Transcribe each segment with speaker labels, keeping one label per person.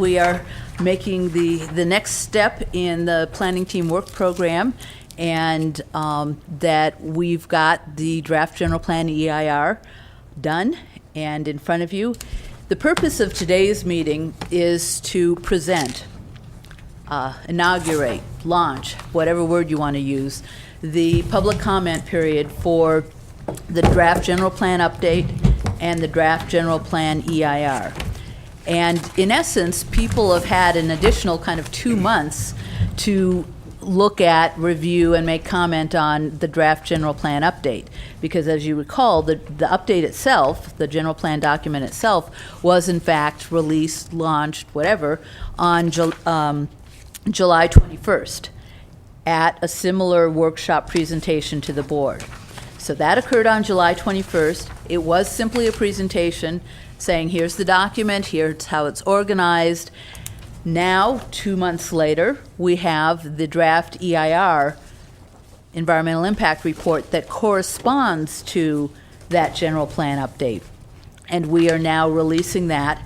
Speaker 1: we are making the next step in the planning team work program, and that we've got the draft general plan EIR done and in front of you. The purpose of today's meeting is to present, inaugurate, launch, whatever word you want to use, the public comment period for the draft general plan update and the draft general plan EIR. And in essence, people have had an additional kind of 2 months to look at, review, and make comment on the draft general plan update. Because as you recall, the update itself, the general plan document itself, was in fact released, launched, whatever, on July 21st at a similar workshop presentation to the board. So that occurred on July 21st. It was simply a presentation saying, here's the document, here's how it's organized. Now, 2 months later, we have the draft EIR, Environmental Impact Report, that corresponds to that general plan update. And we are now releasing that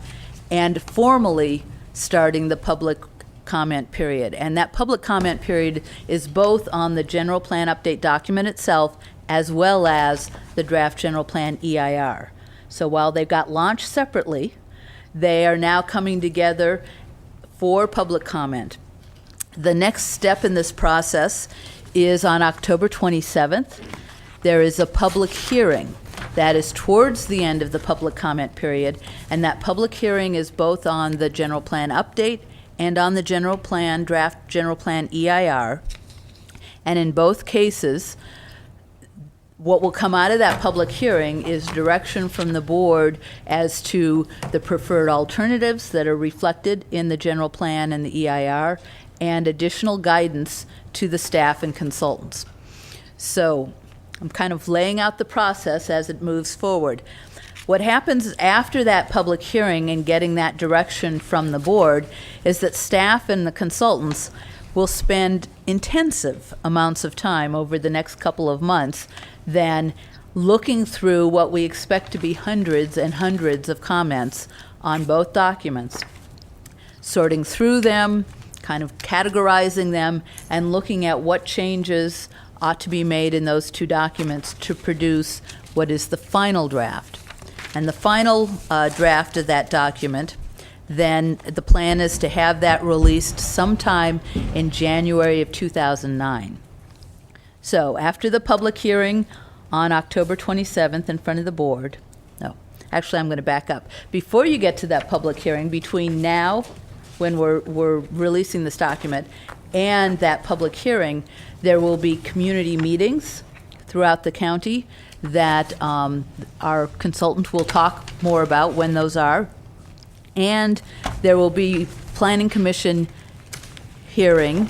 Speaker 1: and formally starting the public comment period. And that public comment period is both on the general plan update document itself as well as the draft general plan EIR. So while they've got launched separately, they are now coming together for public comment. The next step in this process is on October 27th. There is a public hearing that is towards the end of the public comment period, and that public hearing is both on the general plan update and on the general plan, draft general plan EIR. And in both cases, what will come out of that public hearing is direction from the board as to the preferred alternatives that are reflected in the general plan and the EIR, and additional guidance to the staff and consultants. So I'm kind of laying out the process as it moves forward. What happens after that public hearing and getting that direction from the board is that staff and the consultants will spend intensive amounts of time over the next couple of months then looking through what we expect to be hundreds and hundreds of comments on both documents, sorting through them, kind of categorizing them, and looking at what changes ought to be made in those two documents to produce what is the final draft. And the final draft of that document, then the plan is to have that released sometime in January of 2009. So after the public hearing on October 27th in front of the board, no, actually I'm going to back up. Before you get to that public hearing, between now, when we're releasing this document, and that public hearing, there will be community meetings throughout the county that our consultant will talk more about when those are. And there will be Planning Commission hearing,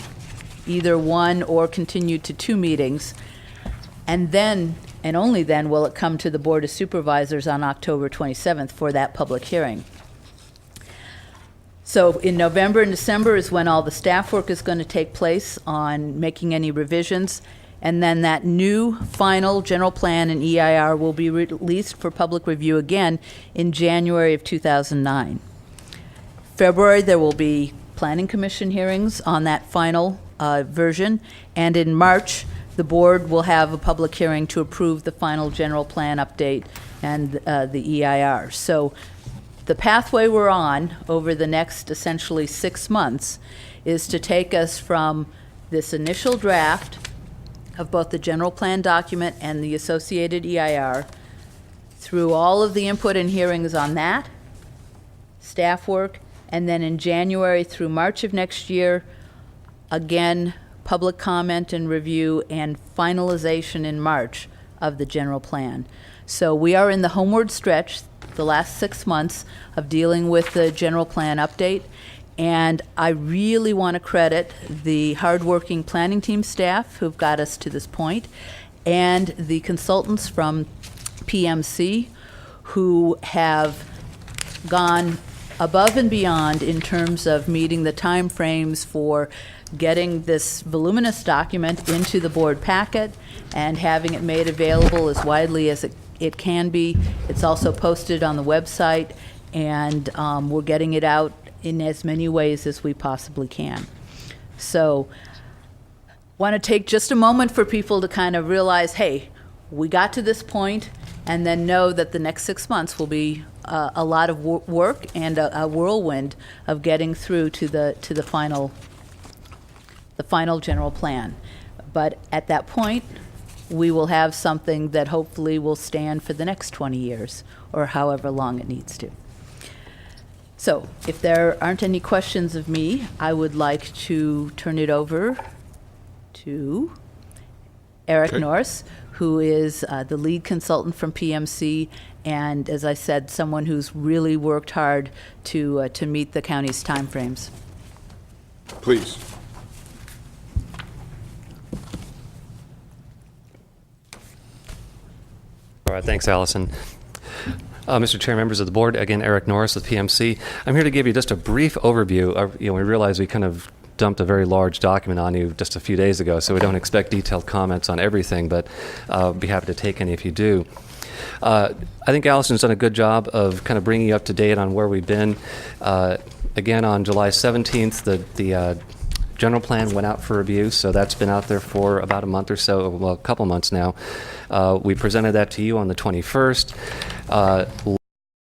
Speaker 1: either one or continued to 2 meetings, and then, and only then, will it come to the Board of Supervisors on October 27th for that public hearing. So in November and December is when all the staff work is going to take place on making any revisions, and then that new final general plan and EIR will be released for public review again in January of 2009. February, there will be Planning Commission hearings on that final version, and in March, the board will have a public hearing to approve the final general plan update and the EIR. So the pathway we're on over the next essentially 6 months is to take us from this initial draft of both the general plan document and the associated EIR through all of the input and hearings on that, staff work, and then in January through March of next year, again, public comment and review and finalization in March of the general plan. So we are in the homeward stretch, the last 6 months of dealing with the general plan update, and I really want to credit the hardworking planning team staff who've got us to this point, and the consultants from PMC who have gone above and beyond in terms of meeting the time frames for getting this voluminous document into the board packet and having it made available as widely as it can be. It's also posted on the website, and we're getting it out in as many ways as we possibly can. So, want to take just a moment for people to kind of realize, hey, we got to this point, and then know that the next 6 months will be a lot of work and a whirlwind of getting through to the final general plan. But at that point, we will have something that hopefully will stand for the next 20 years, or however long it needs to. So, if there aren't any questions of me, I would like to turn it over to Eric Norris, who is the lead consultant from PMC, and as I said, someone who's really worked hard to meet the county's timeframes.
Speaker 2: Please.
Speaker 3: All right, thanks, Allison. Mr. Chair, members of the board, again, Eric Norris with PMC. I'm here to give you just a brief overview of, we realize we kind of dumped a very large document on you just a few days ago, so we don't expect detailed comments on everything, but I'll be happy to take any if you do. I think Allison's done a good job of kind of bringing you up to date on where we've been. Again, on July 17th, the general plan went out for review, so that's been out there for about a month or so, well, a couple months now. We presented that to you on the 21st.